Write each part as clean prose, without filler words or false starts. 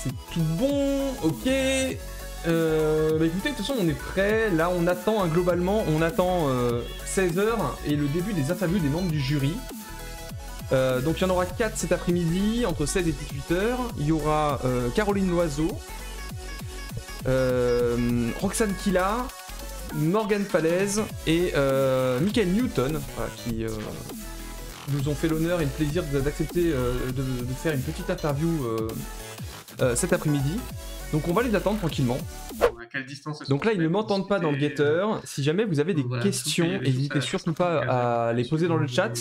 c'est tout bon, ok. Bah écoutez, de toute façon on est prêt, là on attend globalement, on attend 16h et le début des interviews des membres du jury. Donc il y en aura 4 cet après-midi, entre 16 et 18h. Il y aura Caroline Loiseau, Roxane Killa, Morgane Falaise et Michael Newton, voilà, qui nous ont fait l'honneur et le plaisir d'accepter de faire une petite interview cet après-midi. Donc on va les attendre tranquillement. À quelle distance Donc là ils ne m'entendent pas dans le guetteur. Si jamais vous avez des questions, n'hésitez surtout pas à les poser dans le chat.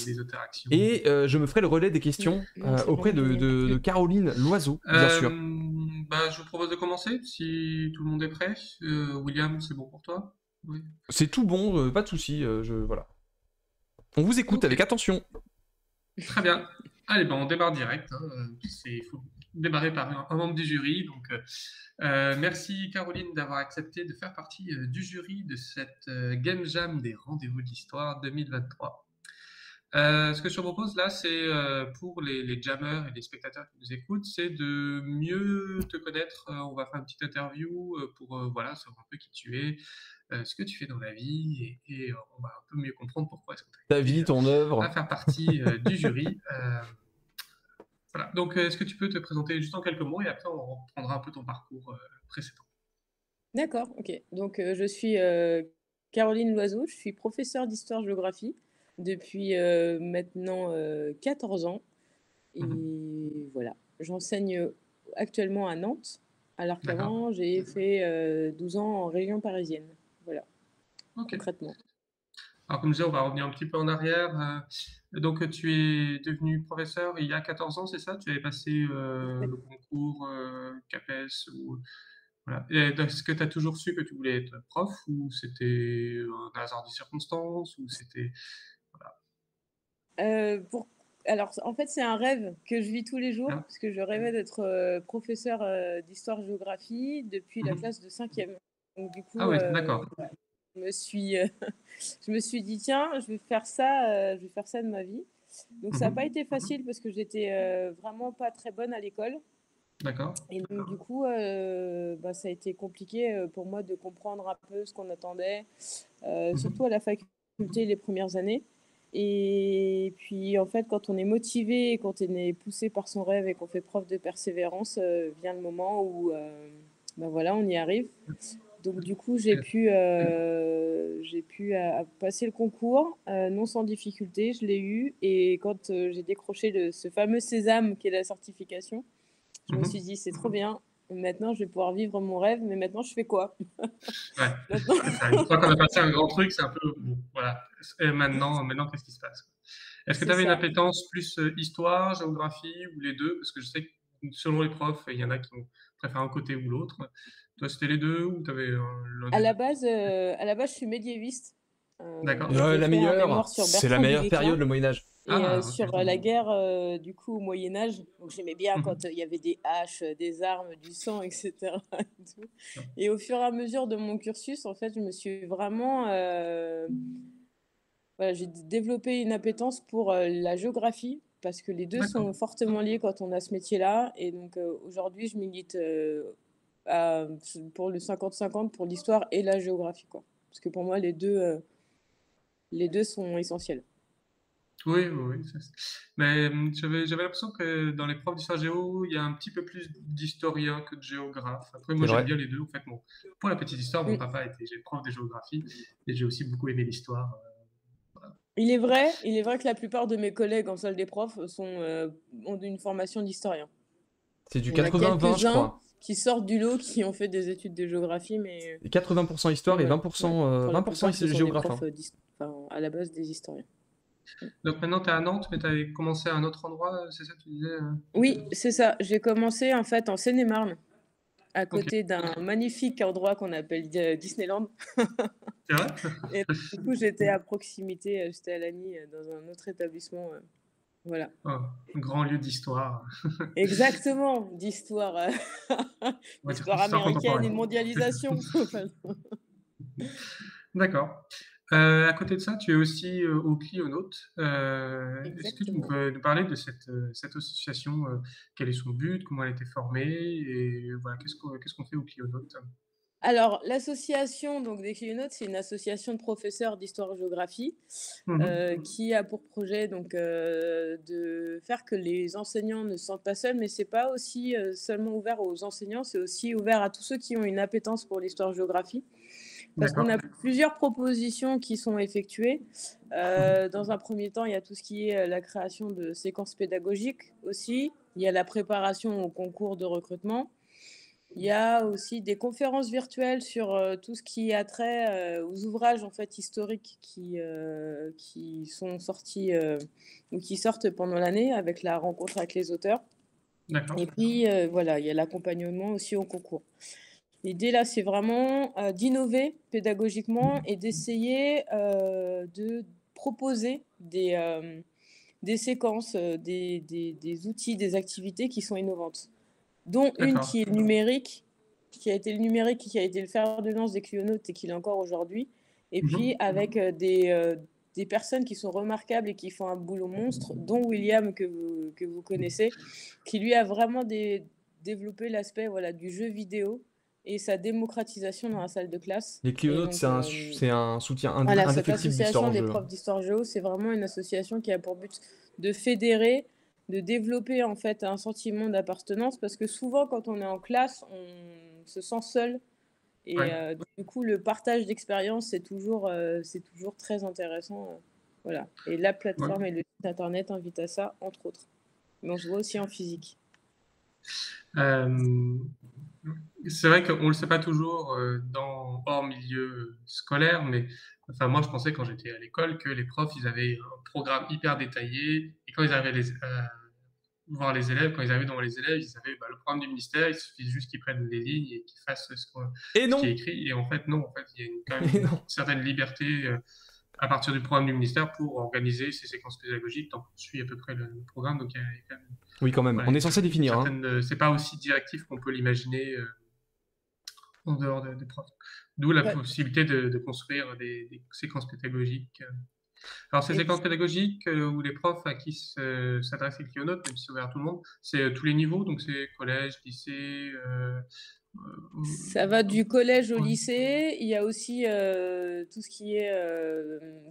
Et je me ferai le relais des questions auprès de Caroline Loiseau, bien sûr. Je vous propose de commencer, si tout le monde est prêt. William, c'est bon pour toi? Oui. C'est tout bon, pas de soucis, voilà. On vous écoute avec attention. Très bien. Allez, on démarre direct. Il faut démarrer par un membre du jury. Donc, merci Caroline d'avoir accepté de faire partie du jury de cette Game Jam des Rendez-vous de l'Histoire 2023. Ce que je te propose là, c'est pour les jammers et les spectateurs qui nous écoutent, c'est de mieux te connaître. On va faire une petite interview pour savoir un peu qui tu es, ce que tu fais dans la vie, et on va un peu mieux comprendre pourquoi est-ce que ta vie, ton œuvre, à faire partie du jury. Voilà. Donc, est-ce que tu peux te présenter juste en quelques mots et après on reprendra un peu ton parcours précédent. D'accord, ok. Donc, je suis Caroline Loiseau, je suis professeure d'histoire-géographie depuis maintenant 14 ans. Et voilà, j'enseigne actuellement à Nantes, alors qu'avant, j'ai fait 12 ans en région parisienne. Voilà, concrètement. Alors, comme je disais, on va revenir un petit peu en arrière. Donc, tu es devenu professeur il y a 14 ans, c'est ça? Tu avais passé le concours CAPES ou... Voilà. Est-ce que tu as toujours su que tu voulais être prof, ou c'était un hasard de circonstances, ou c'était... Voilà. Alors, en fait, c'est un rêve que je vis tous les jours, parce que je rêvais d'être professeur d'histoire-géographie depuis la classe de 5e. Donc, du coup, d'accord. je me suis dit, tiens, je vais faire ça de ma vie. Donc, ça n'a pas été facile parce que j'étais vraiment pas très bonne à l'école. D'accord. Et donc, du coup, ça a été compliqué pour moi de comprendre un peu ce qu'on attendait, surtout à la faculté les premières années. Et puis, en fait, quand on est motivé, quand on est poussé par son rêve et qu'on fait preuve de persévérance, vient le moment où on y arrive. Donc, du coup, j'ai pu passer le concours, non sans difficulté, je l'ai eu. Et quand j'ai décroché ce fameux sésame qui est la certification, je me suis dit, c'est trop bien. Maintenant, je vais pouvoir vivre mon rêve, mais maintenant, je fais quoi? Une fois qu'on a passé un grand truc, c'est un peu... Bon, voilà. Et maintenant, qu'est-ce qui se passe? Est-ce que tu avais une appétence plus histoire, géographie, ou les deux? Parce que je sais que selon les profs, il y en a qui préfèrent un côté ou l'autre. Toi, c'était les deux, ou tu avais à la base, je suis médiéviste. D'accord. La meilleure, c'est la meilleure période, le Moyen-Âge. Et sur la guerre, du coup, au Moyen-Âge, donc j'aimais bien quand il y avait des haches, des armes, du sang, etc. Et au fur et à mesure de mon cursus, en fait, je me suis vraiment... j'ai développé une appétence pour la géographie, parce que les deux sont fortement liés quand on a ce métier-là. Et donc, aujourd'hui, je milite pour le 50-50, pour l'histoire et la géographie, quoi. Parce que pour moi, les deux sont essentiels. Oui. Mais j'avais l'impression que dans les profs d'histoire géo, il y a un petit peu plus d'historiens que de géographes. Après, moi, j'aime bien les deux. En fait, pour la petite histoire, mon papa était prof de géographie et j'ai aussi beaucoup aimé l'histoire. Voilà. Il est vrai que la plupart de mes collègues en salle des profs ont une formation d'historien. C'est du 80-20, je crois. Qui sortent du lot, qui ont fait des études de géographie, mais... 80% histoire et 20% géographe. À la base, des historiens. Donc maintenant, tu es à Nantes, mais tu avais commencé à un autre endroit, c'est ça que tu disais? Oui, c'est ça. J'ai commencé en fait en Seine-et-Marne, à côté d'un magnifique endroit qu'on appelle Disneyland. C'est vrai? Et du coup, j'étais à proximité, j'étais à Lagny, dans un autre établissement. Voilà. Un grand lieu d'histoire. Exactement, d'histoire. Histoire américaine et de mondialisation. D'accord. À côté de ça, tu es aussi au Clionautes. Est-ce que tu Exactement. peux nous parler de cette association, quel est son but, comment elle a été formée et voilà, qu'est-ce qu'on fait au Clionautes? Alors, l'association donc des Clionautes, c'est une association de professeurs d'histoire-géographie qui a pour projet donc de faire que les enseignants ne se sentent pas seuls, mais c'est pas aussi seulement ouvert aux enseignants, c'est aussi ouvert à tous ceux qui ont une appétence pour l'histoire-géographie. Parce qu'on D'accord. a plusieurs propositions qui sont effectuées. Dans un premier temps, il y a tout ce qui est la création de séquences pédagogiques aussi. Il y a la préparation au concours de recrutement. Il y a aussi des conférences virtuelles sur tout ce qui a trait aux ouvrages en fait, historiques qui sont sortis ou qui sortent pendant l'année avec la rencontre avec les auteurs. D'accord. Et puis, voilà, il y a l'accompagnement aussi au concours. L'idée là, c'est vraiment d'innover pédagogiquement et d'essayer de proposer des séquences, des outils, des activités qui sont innovantes, dont une D'accord. qui est numérique, qui a été le numérique, qui a été le fer de lance des Clionautes et qui l'est encore aujourd'hui. Et puis avec des personnes qui sont remarquables et qui font un boulot monstre, dont William que vous connaissez, qui lui a vraiment développé l'aspect voilà, du jeu vidéo et sa démocratisation dans la salle de classe. Les Et Clionautes, donc, c'est un soutien voilà, cette indéfectible d'histoire association en des jeu. profs d'histoire géo, c'est vraiment une association qui a pour but de fédérer, de développer en fait un sentiment d'appartenance, parce que souvent quand on est en classe, on se sent seul. Et Ouais. du coup, le partage d'expérience, c'est toujours très intéressant. Voilà. Et la Ouais. plateforme et le site internet invitent à ça, entre autres. Mais on se voit aussi en physique. Euh, c'est vrai qu'on ne le sait pas toujours hors milieu scolaire, mais enfin, moi je pensais quand j'étais à l'école que les profs ils avaient un programme hyper détaillé et quand ils arrivaient voir les élèves, quand ils arrivaient devant les élèves, ils avaient le programme du ministère, il suffit juste qu'ils prennent les lignes et qu'ils fassent Et ce qui est non! écrit. Et en fait, non, en fait, il y a quand même Et une non! certaine liberté à partir du programme du ministère pour organiser ces séquences pédagogiques. Donc, on suit à peu près le programme, donc il y a quand même Oui, quand même. voilà, On est censé définir. Hein. c'est pas aussi directif qu'on peut l'imaginer en dehors des profs. D'où la Ouais. possibilité de construire des séquences pédagogiques. Alors, ces Et séquences pédagogiques où les profs à qui s'adressent les Clionautes, même si c'est ouvert à tout le monde, c'est tous les niveaux, donc c'est collège, lycée. ça va du collège au lycée. Il y a aussi tout ce qui est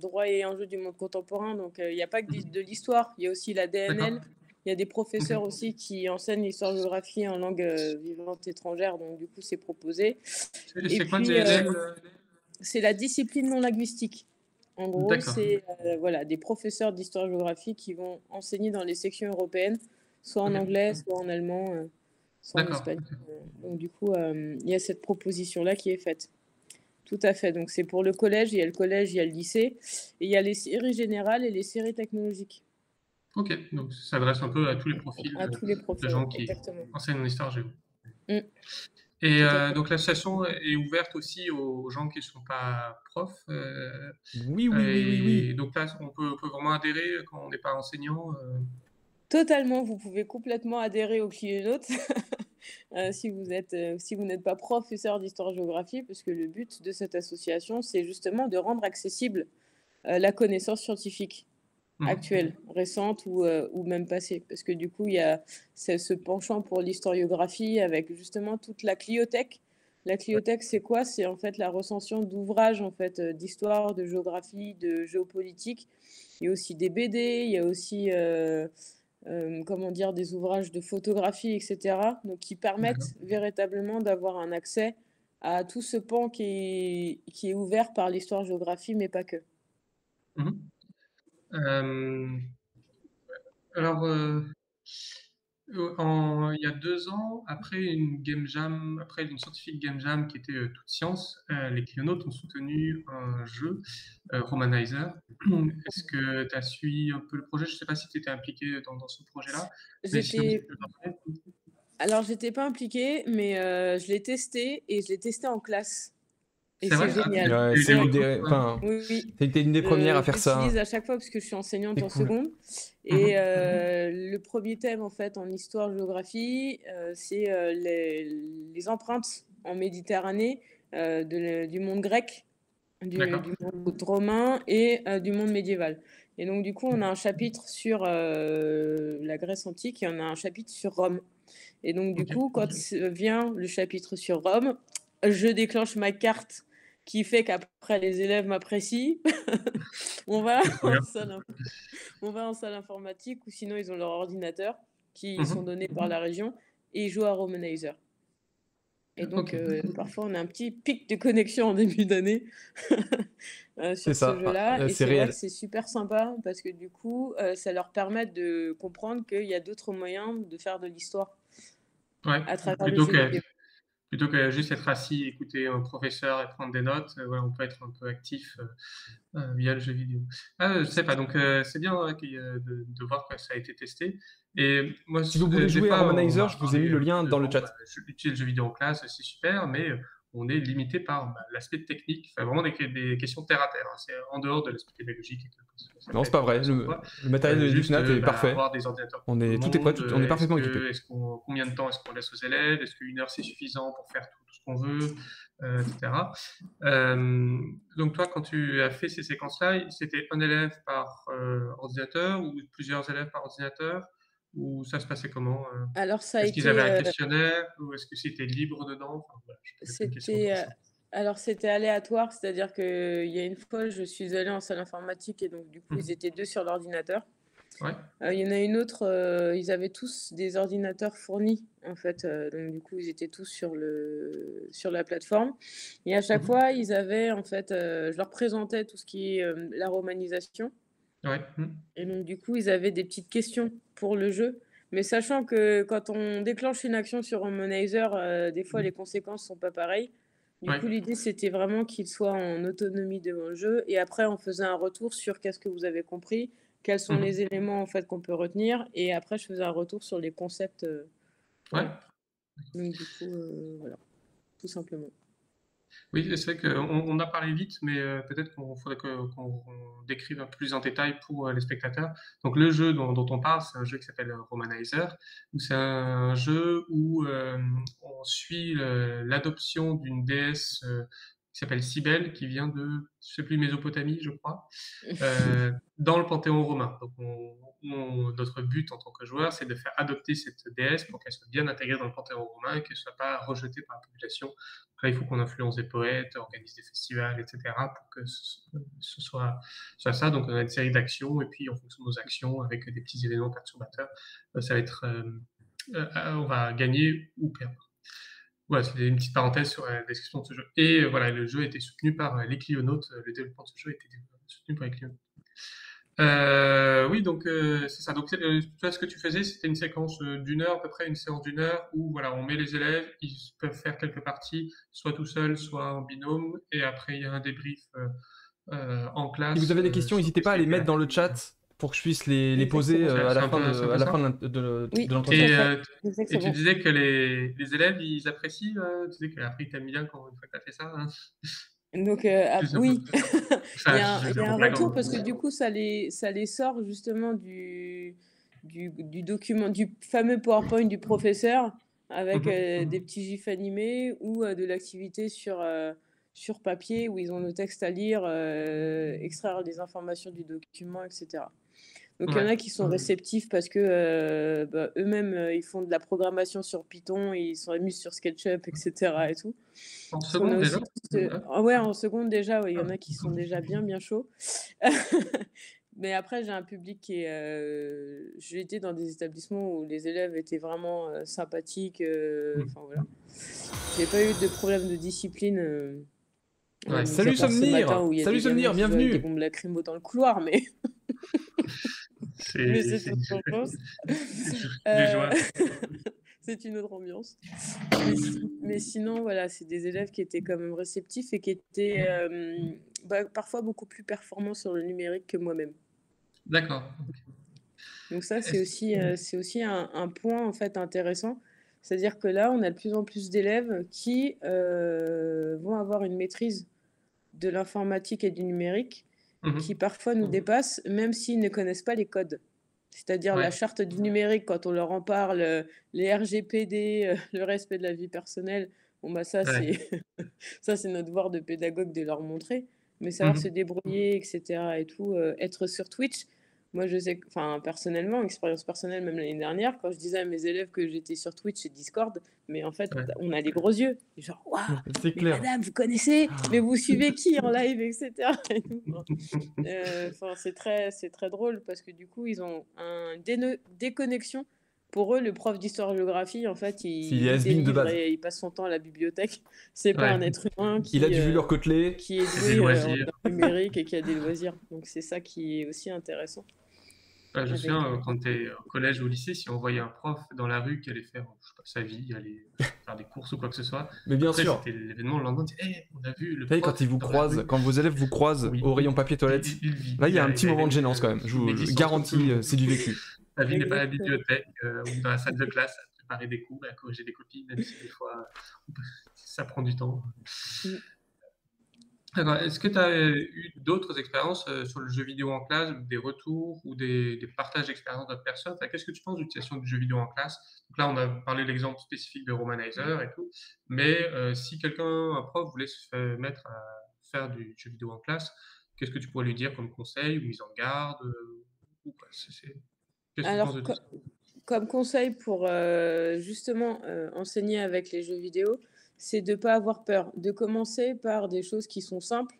droit et enjeux du monde contemporain. Donc, il n'y a pas que de l'histoire. Il y a aussi la D'accord. DNL. Il y a des professeurs Ok. aussi qui enseignent l'histoire-géographie en langue vivante étrangère. Donc, du coup, c'est proposé. Et C'est quoi puis, DNL c'est la discipline non linguistique. En gros, D'accord. c'est voilà, des professeurs d'histoire-géographie qui vont enseigner dans les sections européennes, soit en Ok. anglais, soit en allemand, soit en D'accord. espagnol. Donc, du coup, il y a cette proposition-là qui est faite. Tout à fait. Donc, c'est pour le collège. Il y a le collège, il y a le lycée. Et il y a les séries générales et les séries technologiques. Ok. Donc, ça s'adresse un peu à tous les profils À tous les de profils, gens qui exactement. enseignent en histoire géo. Mm, Et tout à fait. donc, l'association est ouverte aussi aux gens qui ne sont pas profs. Oui, oui, oui, oui, oui. Et donc là, on peut vraiment adhérer quand on n'est pas enseignant. Totalement, vous pouvez complètement adhérer au Clionautes si vous n'êtes pas professeur d'histoire-géographie, parce que le but de cette association, c'est justement de rendre accessible la connaissance scientifique actuelle, récente ou même passée. Parce que du coup, il y a ce penchant pour l'historiographie avec justement toute la cliothèque. La cliothèque, c'est quoi? C'est en fait la recension d'ouvrages en fait, d'histoire, de géographie, de géopolitique. Il y a aussi des BD, il y a aussi comment dire, des ouvrages de photographie, etc. Donc, qui permettent véritablement d'avoir un accès à tout ce pan qui est ouvert par l'histoire-géographie, mais pas que. Mhm. Euh, alors, il y a 2 ans, après une game jam, après une scientifique game jam qui était toute science, les Clionautes ont soutenu un jeu, Romanizer. Est-ce que tu as suivi un peu le projet? Je ne sais pas si tu étais impliqué dans ce projet-là, mais sinon, tu peux t'en parler. Alors, j'étais pas impliquée, mais je l'ai testé et je l'ai testé en classe. Et C'est c'est vrai? génial. Ouais, T'as eu c'est des une retours, des, enfin, Oui, oui. c'était une des premières à Je faire ça. l'utilise à chaque fois parce que je suis enseignante C'est en cool. seconde. Et le premier thème, en fait, en histoire-géographie, c'est les empreintes en Méditerranée du monde grec. D'accord. du monde romain et du monde médiéval. Et donc, du coup, on a un chapitre sur la Grèce antique et on a un chapitre sur Rome. Et donc, du Ok. coup, quand vient le chapitre sur Rome, je déclenche ma carte qui fait qu'après les élèves m'apprécient. On va C'est trop bien. en salle, on va en salle informatique ou sinon ils ont leur ordinateur qui sont Mhm. donnés par la région et ils jouent à Romanizer. Et donc, Ok. parfois, on a un petit pic de connexion en début d'année C'est sur ce ça, jeu-là. Et c'est c'est vrai que réel. c'est super sympa parce que du coup, ça leur permet de comprendre qu'il y a d'autres moyens de faire de l'histoire Ouais. à travers le Plutôt jeu que, vidéo. plutôt que juste être assis, écouter un professeur et prendre des notes, voilà, on peut être un peu actif via le jeu vidéo. Ah, je sais pas, donc c'est bien de voir que ça a été testé. Et moi, Si vous voulez des jouer à fois, on Romanizer, m'a je vous ai mis parlé le un lien peu de dans le bon, bah, chat. j'utilise le jeu vidéo en classe, c'est super, mais on est limité par l'aspect technique, enfin, vraiment des questions terre à terre. Hein. C'est en dehors de l'aspect pédagogique et que ça Non, peut c'est être pas vrai. intéressant ou pas. Le matériel de Juste Geeknat est parfait. avoir des ordinateurs pour On tout le est prêt, monde. on est parfaitement équipé. Combien de temps est-ce qu'on laisse aux élèves? Est-ce qu'une heure c'est suffisant pour faire tout ce qu'on veut, etc. Donc toi, quand tu as fait ces séquences-là, c'était un élève par ordinateur ou plusieurs élèves par ordinateur? Ou ça se passait comment? Alors, ça a Est-ce qu'ils avaient un été, questionnaire ou est-ce que c'était libre dedans? Enfin, voilà, j'ai plein de questions c'était, comme ça. alors c'était aléatoire, c'est-à-dire qu'il y a une fois, je suis allée en salle informatique et donc du coup, ils Mhm. étaient deux sur l'ordinateur. Ouais. Il y en a une autre, ils avaient tous des ordinateurs fournis, en fait, donc du coup, ils étaient tous sur la plateforme et à chaque Mhm. fois, ils avaient, en fait, je leur présentais tout ce qui est, la romanisation Ouais. Mhm. et donc du coup, ils avaient des petites questions pour le jeu, mais sachant que quand on déclenche une action sur Homonizer, des fois, les conséquences sont pas pareilles. Du Ouais. coup, l'idée, c'était vraiment qu'ils soient en autonomie devant le jeu et après, on faisait un retour sur qu'est-ce que vous avez compris, quels sont Mhm. les éléments, en fait, qu'on peut retenir et après, je faisais un retour sur les concepts, Ouais. voilà. Donc du coup, voilà, tout simplement. Oui, c'est vrai qu'on a parlé vite, mais peut-être qu'on faudrait qu'on décrive un peu plus en détail pour les spectateurs. Donc le jeu dont on parle, c'est un jeu qui s'appelle Romanizer, où c'est un jeu où on suit l'adoption d'une déesse qui s'appelle Cybèle, qui vient de, je sais plus, Mésopotamie, je crois, dans le panthéon romain. Donc notre but en tant que joueur, c'est de faire adopter cette déesse pour qu'elle soit bien intégrée dans le panthéon romain et qu'elle ne soit pas rejetée par la population. Donc là, il faut qu'on influence des poètes, organise des festivals, etc. pour que ce soit ça. Donc on a une série d'actions et puis en fonction de nos actions, avec des petits éléments perturbateurs, ça va être, on va gagner ou perdre. Voilà, c'était une petite parenthèse sur la description de ce jeu. Et voilà, le jeu a été soutenu par les Clionautes. Le développement de ce jeu a été soutenu par les Clionautes. Oui, donc c'est ça. Donc toi, ce que tu faisais, c'était une séquence d'une heure, à peu près une séance d'une heure, où voilà, on met les élèves, ils peuvent faire quelques parties, soit tout seul, soit en binôme, et après il y a un débrief en Si vous classe avez des questions, sur n'hésitez pas ce à qui a les été mettre dans le appris. chat pour que je puisse les poser Exactement. à la C'est un peu fin ça. Oui, de tout l'entretien. à Et, fait. et tu Exactement. disais que les élèves, ils apprécient, tu disais qu'après, ils t'aiment bien quand une fois que tu as fait ça. Hein. Donc, Plus un peu, oui, plus un peu. Enfin, il y c'est un a peu un retour blaguant. parce que du coup, ça les sort justement du document, du fameux PowerPoint du professeur avec des petits gifs animés ou de l'activité sur papier où ils ont le texte à lire, extraire des informations du document, etc. Donc il y en Ouais. a qui sont réceptifs parce que eux-mêmes ils font de la programmation sur Python, ils sont amusés sur SketchUp, etc. et tout. En Parce qu'on a seconde déjà? aussi Ouais. ouais, en seconde déjà, ouais, il y en Ah, a qui sont déjà bien chauds. Mais après, j'ai un public qui est. J'ai été dans des établissements où les élèves étaient vraiment sympathiques. Enfin voilà. J'ai pas eu de problème de discipline. Ouais. Mis à Salut part ce matin Somnir! où il y a Salut des gamins Somnir, qui jouaient avec des bienvenue! bombes lacrymo dans le couloir, mais, mais c'est C'est autre chose. des Euh, joies. c'est une autre ambiance. Mais sinon, voilà, c'est des élèves qui étaient quand même réceptifs et qui étaient parfois beaucoup plus performants sur le numérique que moi-même. D'accord. Donc ça, Est-ce- c'est aussi un point en fait intéressant. C'est-à-dire que là, on a de plus en plus d'élèves qui vont avoir une maîtrise de l'informatique et du numérique qui Mhm. parfois nous dépassent, même s'ils ne connaissent pas les codes. C'est-à-dire la Ouais. charte du numérique, quand on leur en parle, les RGPD, le respect de la vie personnelle, bon bah ça Ouais. c'est ça c'est notre devoir de pédagogue de leur montrer. mais savoir se débrouiller, etc. et tout, être sur Twitch. Moi, je sais, enfin, personnellement, expérience personnelle, même l'année dernière, quand je disais à mes élèves que j'étais sur Twitch et Discord, mais en fait, Ouais. on a les gros yeux. Et genre, waouh, C'est mais clair. madame, vous connaissez, mais vous suivez qui en live, etc. Et tout. Enfin, c'est très drôle parce que du coup, ils ont un déconnexion. Pour eux, le prof d'histoire-géographie, en fait, S'il il est lit des has-been de livres base. et il passe son temps à la bibliothèque. C'est pas Ouais. un être humain Il a du vu leur côtelé. qui est Des doué loisirs. dans le numérique et qui a des loisirs. Donc c'est ça qui est aussi intéressant. Ouais, je me Avec- souviens, quand tu es au collège ou au lycée, si on voyait un prof dans la rue qui allait faire, je sais pas, sa vie, aller faire des courses ou quoi que ce soit, Mais bien après, sûr. c'était l'événement le lendemain, tu dis, hey, on a vu le Vous savez, prof quand ils vous dans la croisent, rue. quand vos élèves vous croisent Oui. au rayon papier toilette, vit. là, il y a un petit a moment de une- gênance quand même. Je une vous existence garantis, comme tout le monde. c'est du vécu. Ta vie n'est pas à la Exactement. bibliothèque ou dans la salle de classe à préparer des cours et à corriger des copies, même si des fois ça prend du temps. Mm. Alors, est-ce que tu as eu d'autres expériences sur le jeu vidéo en classe, des retours ou des partages d'expériences d'autres personnes? Enfin, qu'est-ce que tu penses de l'utilisation du jeu vidéo en classe? Donc là, on a parlé de l'exemple spécifique de Romanizer et tout, mais si quelqu'un, un prof, voulait se mettre à faire du jeu vidéo en classe, qu'est-ce que tu pourrais lui dire comme conseil ou mise en garde ou quoi? Qu'est-ce que tu penses Alors, de tout ça? comme conseil pour justement enseigner avec les jeux vidéo, c'est de ne pas avoir peur, de commencer par des choses qui sont simples,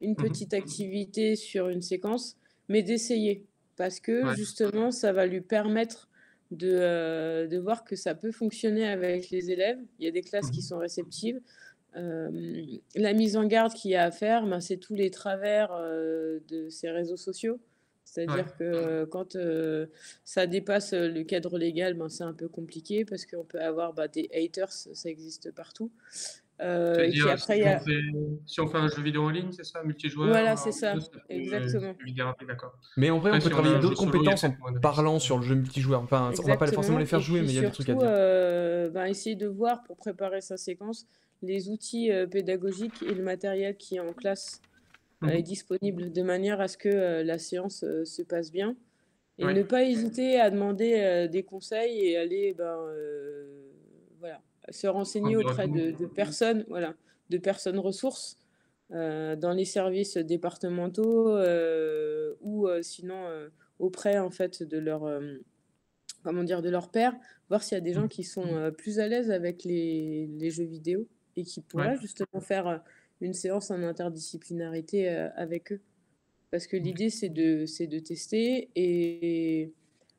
une petite activité sur une séquence, mais d'essayer. Parce que Ouais. justement, ça va lui permettre de voir que ça peut fonctionner avec les élèves. Il y a des classes qui sont réceptives. La mise en garde qu'il y a à faire, ben, c'est tous les travers de ces réseaux sociaux. C'est-à-dire Ouais. que quand ça dépasse le cadre légal, ben, c'est un peu compliqué parce qu'on peut avoir des haters, ça existe partout. Et puis C'est-à-dire, après, il y a... si on fait un jeu vidéo en ligne, c'est ça, multijoueur, Voilà, en c'est ça, deux, ça peut exactement. vite garantir, d'accord. Mais en vrai, on Après, peut si on a travailler un jeu d'autres solo, il y a compétences en peut-être moins de parlant risques. sur le jeu multijoueur. Enfin, on va pas forcément les faire Et jouer, mais puis il y a des trucs à surtout, dire. ben, essayer de voir pour préparer sa séquence les outils pédagogiques et le matériel qui est en classe est disponible de manière à ce que la séance se passe bien. Et Ouais. ne pas hésiter à demander des conseils et aller voilà, se renseigner Prendre des auprès retours. de personnes, voilà, de personnes ressources dans les services départementaux ou sinon auprès en fait de leur comment dire de leur père, voir s'il y a des gens qui sont plus à l'aise avec les jeux vidéo et qui Ouais. pourraient justement faire une séance en interdisciplinarité avec eux. Parce que l'idée, c'est de tester et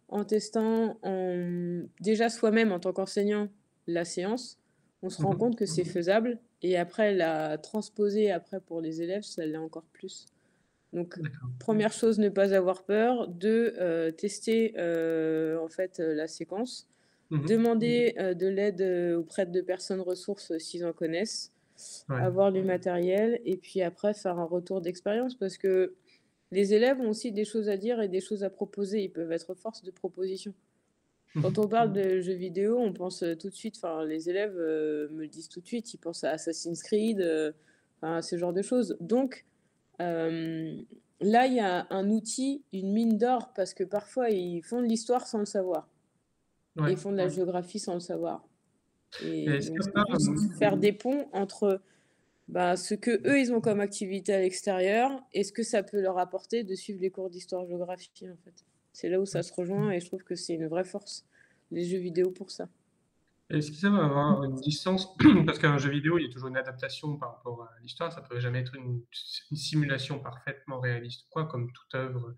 en testant déjà soi-même en tant qu'enseignant la séance, on se rend compte que c'est faisable et après la transposer après pour les élèves, ça l'est encore plus. Donc, D'accord. première chose, ne pas avoir peur. Deux, tester en fait la séquence. Demander de l'aide auprès de personnes ressources s'ils en connaissent. Ouais. Avoir le matériel et puis après faire un retour d'expérience parce que les élèves ont aussi des choses à dire et des choses à proposer. Ils peuvent être force de proposition. Quand on parle de jeux vidéo, on pense tout de suite, enfin les élèves me le disent tout de suite, ils pensent à Assassin's Creed, à ce genre de choses. Donc là, il y a un outil, une mine d'or, parce que parfois ils font de l'histoire sans le savoir. Ouais. Et ils font de la géographie sans le savoir. Et Est-ce donc, que ça, c'est juste faire des ponts entre ce que eux ils ont comme activité à l'extérieur et ce que ça peut leur apporter de suivre les cours d'histoire-géographie en fait. C'est là où ça se rejoint et je trouve que c'est une vraie force, les jeux vidéo pour ça. est-ce que ça va avoir une distance? Parce qu'un jeu vidéo, il y a toujours une adaptation par rapport à l'histoire. Ça peut jamais être une simulation parfaitement réaliste, quoi, comme toute œuvre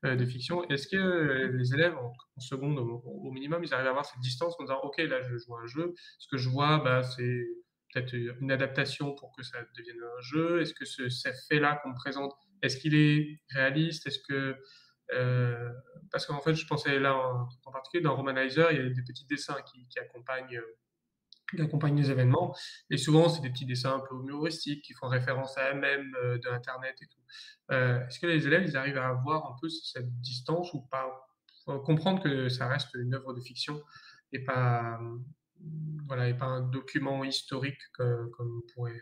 de fiction. Est-ce que les élèves, en seconde au minimum, ils arrivent à avoir cette distance en disant, OK, là, je joue à un jeu. Ce que je vois, c'est peut-être une adaptation pour que ça devienne un jeu. Est-ce que ce fait-là qu'on me présente, est-ce qu'il est réaliste? Est-ce que parce qu'en fait, je pensais là en particulier dans Romanizer, il y a des petits dessins qui accompagnent les événements. Et souvent, c'est des petits dessins un peu humoristiques qui font référence à eux-mêmes de Internet et tout. Est-ce que les élèves, ils arrivent à avoir un peu cette distance ou pas? Comprendre que ça reste une œuvre de fiction et pas, voilà, et pas un document historique comme pourrait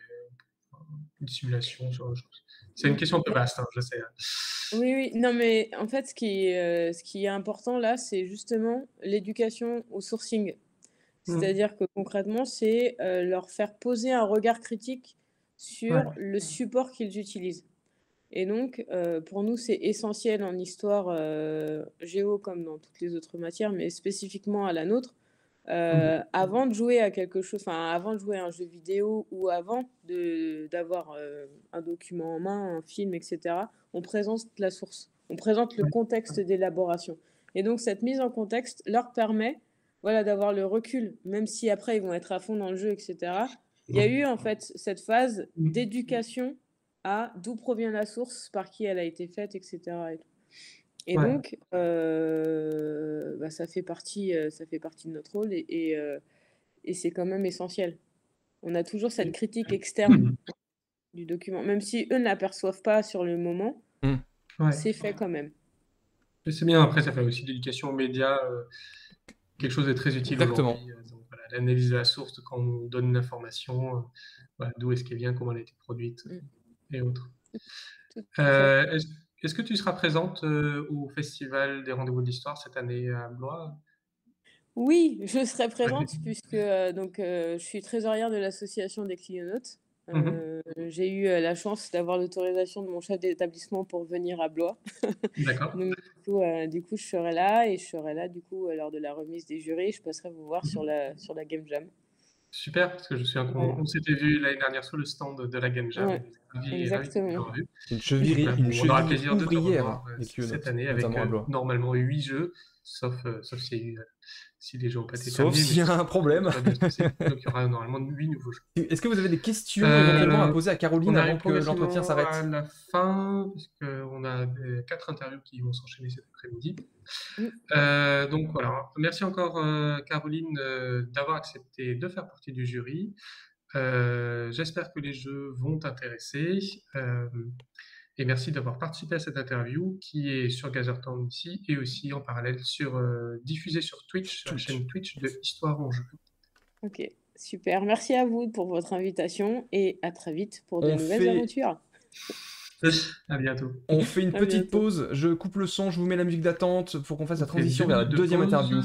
une simulation, ce genre de choses. C'est une question un peu vaste, hein, je sais. Oui, oui, non mais en fait ce qui est important là, c'est justement l'éducation au sourcing. C'est-à-dire que concrètement, c'est leur faire poser un regard critique sur le support qu'ils utilisent. Et donc, pour nous, c'est essentiel en histoire géo comme dans toutes les autres matières, mais spécifiquement à la nôtre, avant de jouer à quelque chose, enfin avant de jouer à un jeu vidéo ou avant d'avoir un document en main, un film, etc., on présente la source, on présente le Ouais. contexte d'élaboration. Et donc cette mise en contexte leur permet, voilà, d'avoir le recul, même si après ils vont être à fond dans le jeu, etc. Il y a eu en fait cette phase d'éducation à d'où provient la source, par qui elle a été faite, etc. Et tout. Et Ouais. donc, bah, ça fait partie de notre rôle et c'est quand même essentiel. On a toujours cette critique externe du document, même si eux n'aperçoivent pas sur le moment, Ouais. c'est fait quand même. Mais c'est bien, après, ça fait aussi de l'éducation aux médias, quelque chose de très utile Exactement. aujourd'hui. Donc, voilà, l'analyse de la source de quand on nous donne une information, voilà, d'où est-ce qu'elle vient, comment elle a été produite et autres. Tout à fait. Est-ce que tu seras présente au Festival des Rendez-vous de l'Histoire cette année à Blois? Oui, je serai présente puisque donc, je suis trésorière de l'association des clionautes. J'ai eu la chance d'avoir l'autorisation de mon chef d'établissement pour venir à Blois. D'accord. Donc, du coup, je serai là et je serai là du coup lors de la remise des jurys. Je passerai vous voir sur la Game Jam. Super, parce que je me souviens qu'on s'était vu l'année dernière sur le stand de la Game Jam. Ouais, Ravi de exactement. t'avoir vu. Une Et cheville, voilà, une on aura le cheville plaisir de te ouvrière revoir des cette clionautes, année avec notamment à Blois. normalement 8 jeux, sauf si les jeux n'ont pas été Sauf terminés. s'il y a un problème. Donc il y aura normalement 8 nouveaux jeux. Est-ce que vous avez des questions éventuellement à poser à Caroline On avant arrive que l'entretien progressivement s'arrête? à la fin, parce qu'on a 4 interviews qui vont s'enchaîner cet après-midi. Donc voilà, merci encore Caroline d'avoir accepté de faire partie du jury. J'espère que les jeux vont t'intéresser. Et merci d'avoir participé à cette interview qui est sur Gazertown ici et aussi en parallèle diffusée sur Twitch, sur la chaîne Twitch de Histoire en jeu. Ok, super. Merci à vous pour votre invitation et à très vite pour de nouvelles aventures. À bientôt. On fait une petite pause, je coupe le son, je vous mets la musique d'attente pour qu'on fasse la transition vers la deuxième interview.